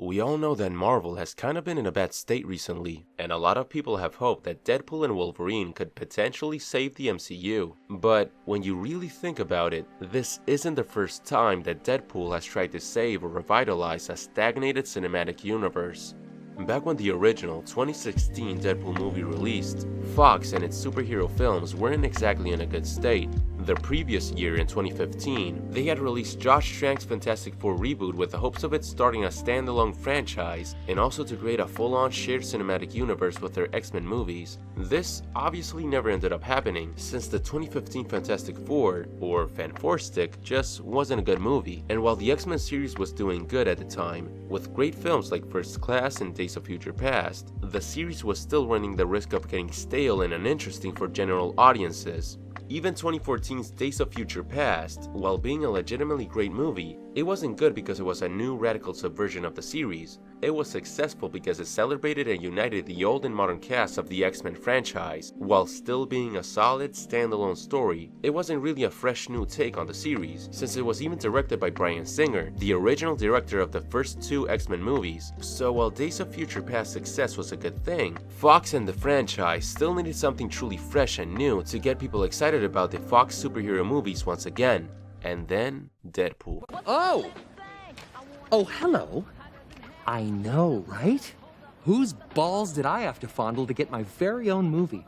We all know that Marvel has kind of been in a bad state recently, and a lot of people have hoped that Deadpool and Wolverine could potentially save the MCU. But when you really think about it, this isn't the first time that Deadpool has tried to save or revitalize a stagnated cinematic universe. Back when the original 2016 Deadpool movie released, Fox and its superhero films weren't exactly in a good state. The previous year, in 2015, they had released Josh Trank's Fantastic Four reboot with the hopes of it starting a standalone franchise and also to create a full-on shared cinematic universe with their X-Men movies. This obviously never ended up happening, since the 2015 Fantastic Four, or Fan4stick, just wasn't a good movie. And while the X-Men series was doing good at the time, with great films like First Class and Days of Future Past, the series was still running the risk of getting stale and uninteresting for general audiences. Even 2014's Days of Future Past, while being a legitimately great movie, it wasn't good because it was a new radical subversion of the series. It was successful because it celebrated and united the old and modern cast of the X-Men franchise, while still being a solid, standalone story. It wasn't really a fresh new take on the series, since it was even directed by Bryan Singer, the original director of the first two X-Men movies. So while Days of Future Past's success was a good thing, Fox and the franchise still needed something truly fresh and new to get people excited about the Fox superhero movies once again. And then, Deadpool. Oh! Oh, hello. I know, right? Whose balls did I have to fondle to get my very own movie?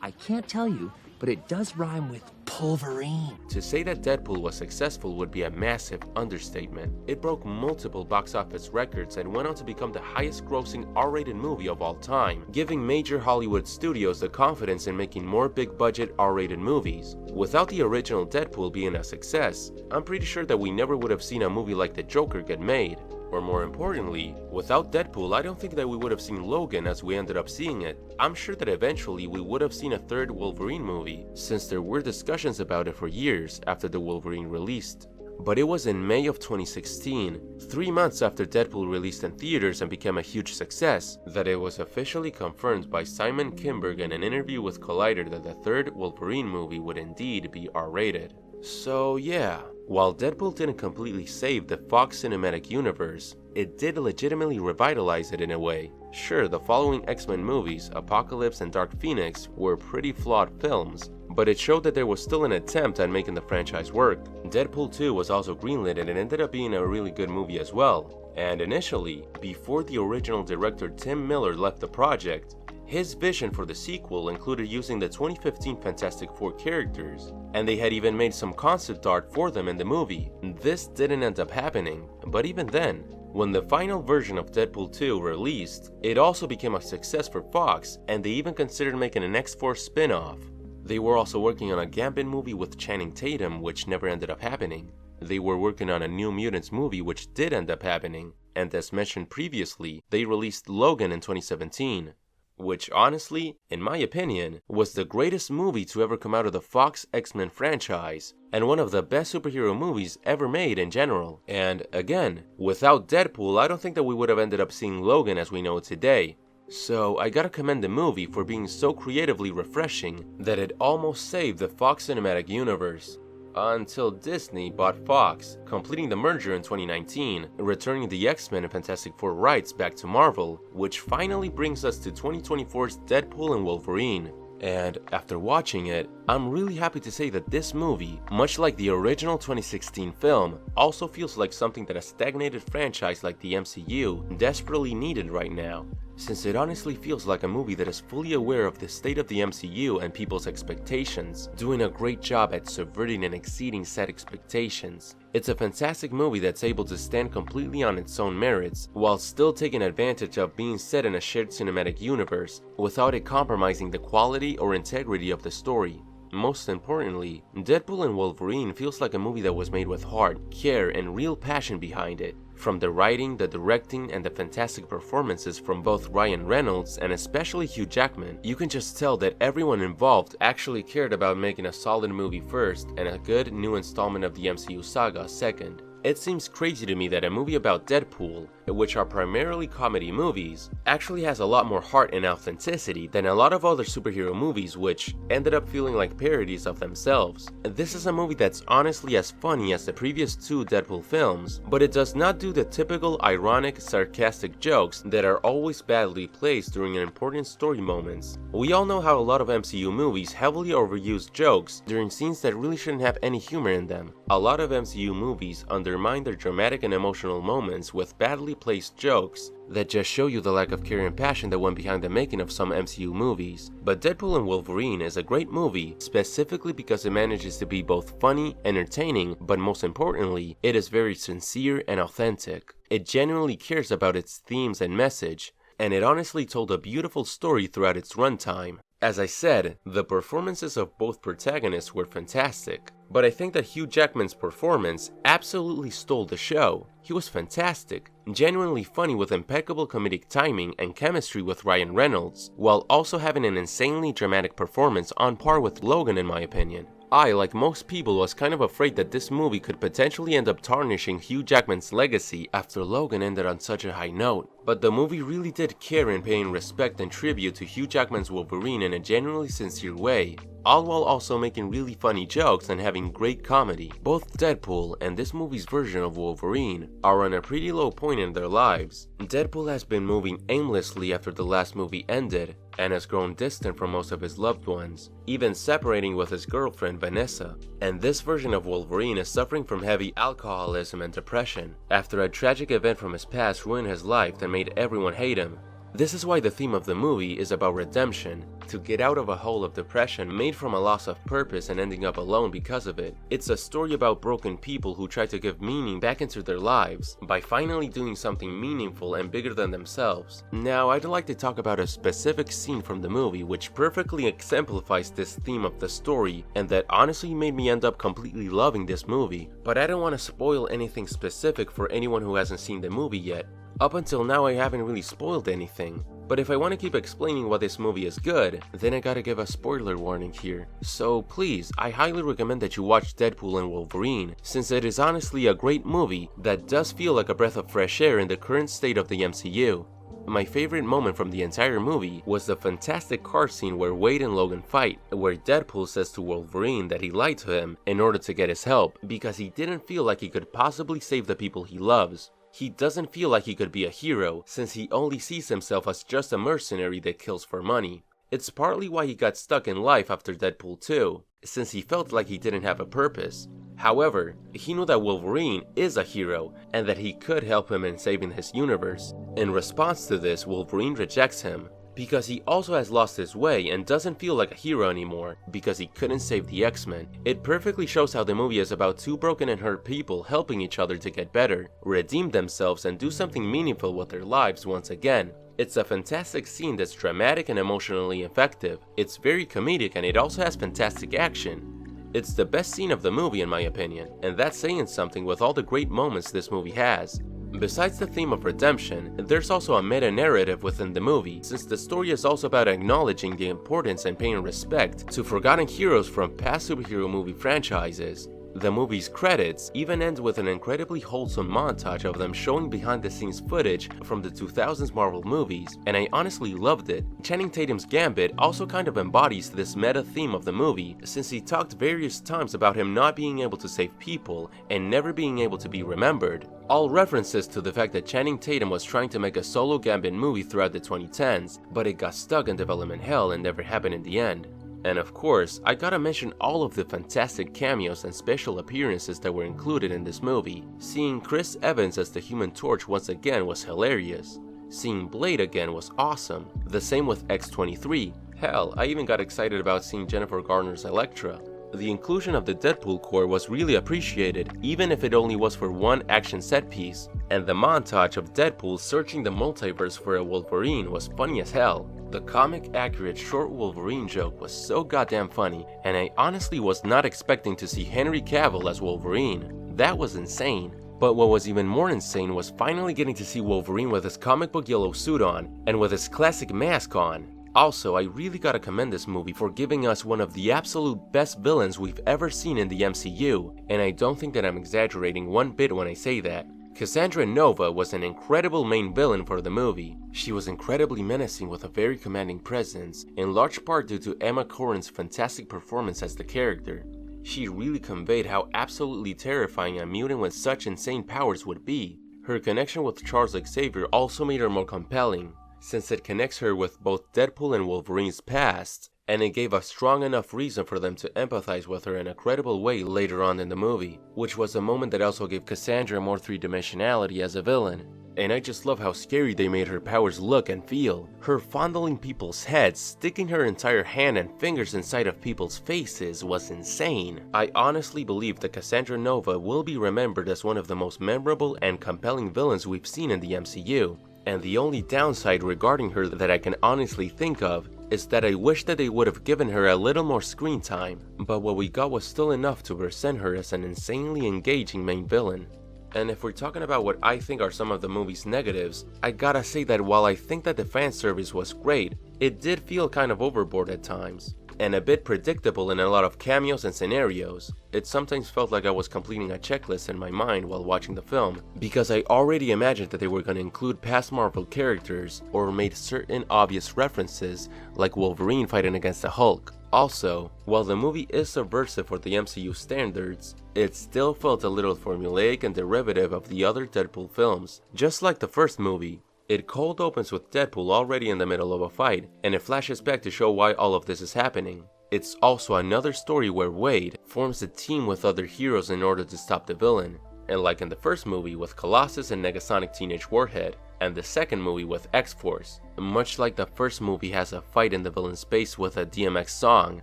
I can't tell you, but it does rhyme with Wolverine. To say that Deadpool was successful would be a massive understatement. It broke multiple box office records and went on to become the highest grossing R-rated movie of all time, giving major Hollywood studios the confidence in making more big budget R-rated movies. Without the original Deadpool being a success, I'm pretty sure that we never would have seen a movie like The Joker get made. Or more importantly, without Deadpool, I don't think that we would have seen Logan as we ended up seeing it. I'm sure that eventually we would have seen a third Wolverine movie, since there were discussions about it for years after the Wolverine released. But it was in May of 2016, 3 months after Deadpool released in theaters and became a huge success, that it was officially confirmed by Simon Kinberg in an interview with Collider that the third Wolverine movie would indeed be R-rated. So yeah, while Deadpool didn't completely save the Fox cinematic universe, it did legitimately revitalize it in a way. Sure, the following X-Men movies, Apocalypse and Dark Phoenix, were pretty flawed films, but it showed that there was still an attempt at making the franchise work. Deadpool 2 was also greenlit and it ended up being a really good movie as well. And initially, before the original director Tim Miller left the project, his vision for the sequel included using the 2015 Fantastic Four characters, and they had even made some concept art for them in the movie. This didn't end up happening, but even then, when the final version of Deadpool 2 released, it also became a success for Fox, and they even considered making an X-Force spin-off. They were also working on a Gambit movie with Channing Tatum, which never ended up happening. They were working on a New Mutants movie, which did end up happening, and as mentioned previously, they released Logan in 2017. Which honestly, in my opinion, was the greatest movie to ever come out of the Fox X-Men franchise, and one of the best superhero movies ever made in general. And again, without Deadpool, I don't think that we would have ended up seeing Logan as we know it today. So I gotta commend the movie for being so creatively refreshing that it almost saved the Fox cinematic universe. Until Disney bought Fox, completing the merger in 2019, returning the X-Men and Fantastic Four rights back to Marvel, which finally brings us to 2024's Deadpool and Wolverine. And after watching it, I'm really happy to say that this movie, much like the original 2016 film, also feels like something that a stagnated franchise like the MCU desperately needed right now, since it honestly feels like a movie that is fully aware of the state of the MCU and people's expectations, doing a great job at subverting and exceeding said expectations. It's a fantastic movie that's able to stand completely on its own merits, while still taking advantage of being set in a shared cinematic universe, without it compromising the quality or integrity of the story. Most importantly, Deadpool and Wolverine feels like a movie that was made with heart, care, and real passion behind it. From the writing, the directing, and the fantastic performances from both Ryan Reynolds and especially Hugh Jackman, you can just tell that everyone involved actually cared about making a solid movie first and a good new installment of the MCU saga second. It seems crazy to me that a movie about Deadpool, which are primarily comedy movies, actually has a lot more heart and authenticity than a lot of other superhero movies which ended up feeling like parodies of themselves. This is a movie that's honestly as funny as the previous two Deadpool films, but it does not do the typical ironic, sarcastic jokes that are always badly placed during important story moments. We all know how a lot of MCU movies heavily overuse jokes during scenes that really shouldn't have any humor in them. A lot of MCU movies undermine their dramatic and emotional moments with badly placed jokes that just show you the lack of care and passion that went behind the making of some MCU movies. But Deadpool and Wolverine is a great movie specifically because it manages to be both funny, entertaining, but most importantly, it is very sincere and authentic. It genuinely cares about its themes and message, and it honestly told a beautiful story throughout its runtime. As I said, the performances of both protagonists were fantastic, but I think that Hugh Jackman's performance absolutely stole the show. He was fantastic, genuinely funny with impeccable comedic timing and chemistry with Ryan Reynolds, while also having an insanely dramatic performance on par with Logan in my opinion. I, like most people, was kind of afraid that this movie could potentially end up tarnishing Hugh Jackman's legacy after Logan ended on such a high note. But the movie really did care in paying respect and tribute to Hugh Jackman's Wolverine in a genuinely sincere way, all while also making really funny jokes and having great comedy. Both Deadpool and this movie's version of Wolverine are on a pretty low point in their lives. Deadpool has been moving aimlessly after the last movie ended, and has grown distant from most of his loved ones, even separating with his girlfriend Vanessa. And this version of Wolverine is suffering from heavy alcoholism and depression, after a tragic event from his past ruined his life that made everyone hate him. This is why the theme of the movie is about redemption, to get out of a hole of depression made from a loss of purpose and ending up alone because of it. It's a story about broken people who try to give meaning back into their lives by finally doing something meaningful and bigger than themselves. Now, I'd like to talk about a specific scene from the movie which perfectly exemplifies this theme of the story and that honestly made me end up completely loving this movie. But I don't want to spoil anything specific for anyone who hasn't seen the movie yet. Up until now I haven't really spoiled anything, but if I want to keep explaining why this movie is good, then I gotta give a spoiler warning here. So please, I highly recommend that you watch Deadpool and Wolverine, since it is honestly a great movie that does feel like a breath of fresh air in the current state of the MCU. My favorite moment from the entire movie was the fantastic car scene where Wade and Logan fight, where Deadpool says to Wolverine that he lied to him in order to get his help because he didn't feel like he could possibly save the people he loves. He doesn't feel like he could be a hero, since he only sees himself as just a mercenary that kills for money. It's partly why he got stuck in life after Deadpool 2, since he felt like he didn't have a purpose. However, he knew that Wolverine is a hero, and that he could help him in saving his universe. In response to this, Wolverine rejects him, because he also has lost his way and doesn't feel like a hero anymore because he couldn't save the X-Men. It perfectly shows how the movie is about two broken and hurt people helping each other to get better, redeem themselves, and do something meaningful with their lives once again. It's a fantastic scene that's dramatic and emotionally effective. It's very comedic and it also has fantastic action. It's the best scene of the movie in my opinion, and that's saying something with all the great moments this movie has. Besides the theme of redemption, there's also a meta-narrative within the movie, since the story is also about acknowledging the importance and paying respect to forgotten heroes from past superhero movie franchises. The movie's credits even end with an incredibly wholesome montage of them showing behind-the-scenes footage from the 2000s Marvel movies, and I honestly loved it. Channing Tatum's Gambit also kind of embodies this meta theme of the movie, since he talked various times about him not being able to save people and never being able to be remembered. All references to the fact that Channing Tatum was trying to make a solo Gambit movie throughout the 2010s, but it got stuck in development hell and never happened in the end. And of course, I gotta mention all of the fantastic cameos and special appearances that were included in this movie. Seeing Chris Evans as the Human Torch once again was hilarious. Seeing Blade again was awesome. The same with X-23. Hell, I even got excited about seeing Jennifer Garner's Elektra. The inclusion of the Deadpool core was really appreciated, even if it only was for one action set piece. And the montage of Deadpool searching the multiverse for a Wolverine was funny as hell. The comic-accurate short Wolverine joke was so goddamn funny, and I honestly was not expecting to see Henry Cavill as Wolverine. That was insane. But what was even more insane was finally getting to see Wolverine with his comic book yellow suit on, and with his classic mask on. Also, I really gotta commend this movie for giving us one of the absolute best villains we've ever seen in the MCU, and I don't think that I'm exaggerating one bit when I say that. Cassandra Nova was an incredible main villain for the movie. She was incredibly menacing with a very commanding presence, in large part due to Emma Corrin's fantastic performance as the character. She really conveyed how absolutely terrifying a mutant with such insane powers would be. Her connection with Charles Xavier also made her more compelling, since it connects her with both Deadpool and Wolverine's past, and it gave a strong enough reason for them to empathize with her in a credible way later on in the movie, which was a moment that also gave Cassandra more three-dimensionality as a villain. And I just love how scary they made her powers look and feel. Her fondling people's heads, sticking her entire hand and fingers inside of people's faces was insane. I honestly believe that Cassandra Nova will be remembered as one of the most memorable and compelling villains we've seen in the MCU. And the only downside regarding her that I can honestly think of is that I wish that they would have given her a little more screen time, but what we got was still enough to present her as an insanely engaging main villain. And if we're talking about what I think are some of the movie's negatives, I gotta say that while I think that the fan service was great, it did feel kind of overboard at times, and a bit predictable in a lot of cameos and scenarios. It sometimes felt like I was completing a checklist in my mind while watching the film, because I already imagined that they were going to include past Marvel characters or made certain obvious references, like Wolverine fighting against the Hulk. Also, while the movie is subversive for the MCU standards, it still felt a little formulaic and derivative of the other Deadpool films. Just like the first movie, it cold opens with Deadpool already in the middle of a fight, and it flashes back to show why all of this is happening. It's also another story where Wade forms a team with other heroes in order to stop the villain, and like in the first movie with Colossus and Negasonic Teenage Warhead, and the second movie with X-Force. Much like the first movie has a fight in the villain's base with a DMX song,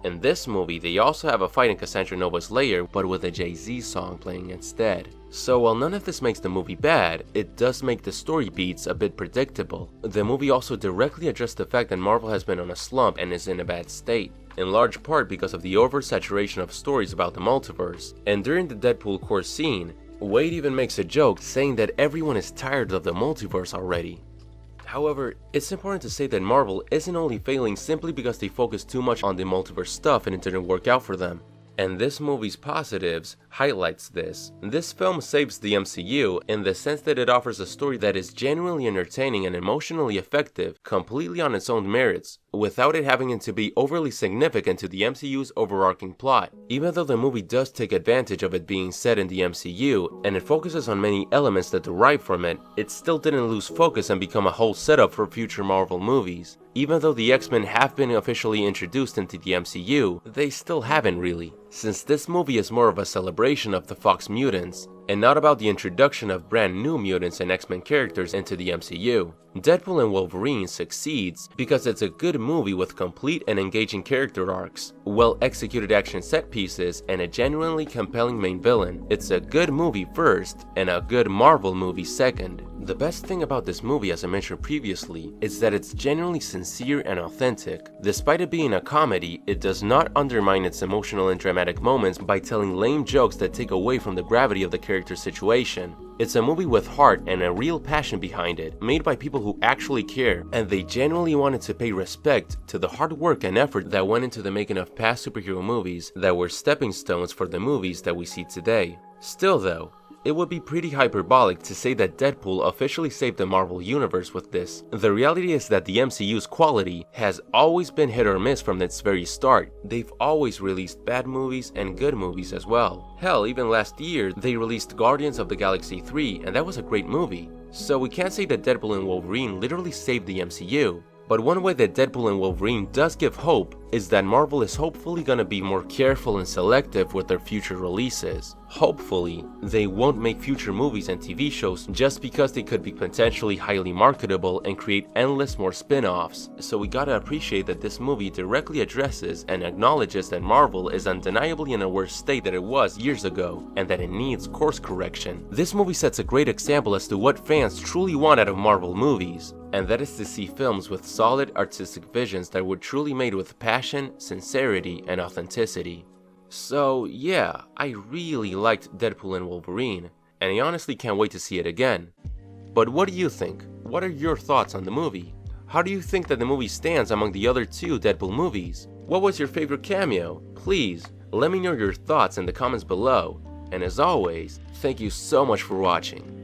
in this movie they also have a fight in Cassandra Nova's lair but with a Jay-Z song playing instead. So while none of this makes the movie bad, it does make the story beats a bit predictable. The movie also directly addressed the fact that Marvel has been on a slump and is in a bad state, in large part because of the oversaturation of stories about the multiverse. And during the Deadpool core scene, Wade even makes a joke saying that everyone is tired of the multiverse already. However, it's important to say that Marvel isn't only failing simply because they focused too much on the multiverse stuff and it didn't work out for them. And this movie's positives highlights this. This film saves the MCU in the sense that it offers a story that is genuinely entertaining and emotionally effective, completely on its own merits, without it having to be overly significant to the MCU's overarching plot. Even though the movie does take advantage of it being set in the MCU, and it focuses on many elements that derive from it, it still didn't lose focus and become a whole setup for future Marvel movies. Even though the X-Men have been officially introduced into the MCU, they still haven't really, since this movie is more of a celebration of the Fox mutants, and not about the introduction of brand new mutants and X-Men characters into the MCU. Deadpool and Wolverine succeeds because it's a good movie with complete and engaging character arcs, well-executed action set pieces, and a genuinely compelling main villain. It's a good movie first, and a good Marvel movie second. The best thing about this movie, as I mentioned previously, is that it's genuinely sincere and authentic. Despite it being a comedy, it does not undermine its emotional and dramatic moments by telling lame jokes that take away from the gravity of the character's situation. It's a movie with heart and a real passion behind it, made by people who actually care, and they genuinely wanted to pay respect to the hard work and effort that went into the making of past superhero movies that were stepping stones for the movies that we see today. Still though, it would be pretty hyperbolic to say that Deadpool officially saved the Marvel Universe with this. The reality is that the MCU's quality has always been hit or miss from its very start. They've always released bad movies and good movies as well. Hell, even last year, they released Guardians of the Galaxy 3, and that was a great movie. So we can't say that Deadpool and Wolverine literally saved the MCU. But one way that Deadpool and Wolverine does give hope is that Marvel is hopefully gonna be more careful and selective with their future releases. Hopefully, they won't make future movies and TV shows just because they could be potentially highly marketable and create endless more spin-offs. So we gotta appreciate that this movie directly addresses and acknowledges that Marvel is undeniably in a worse state than it was years ago, and that it needs course correction. This movie sets a great example as to what fans truly want out of Marvel movies, and that is to see films with solid artistic visions that were truly made with passion, sincerity, and authenticity. So yeah, I really liked Deadpool and Wolverine, and I honestly can't wait to see it again. But what do you think? What are your thoughts on the movie? How do you think that the movie stands among the other two Deadpool movies? What was your favorite cameo? Please, let me know your thoughts in the comments below. And as always, thank you so much for watching.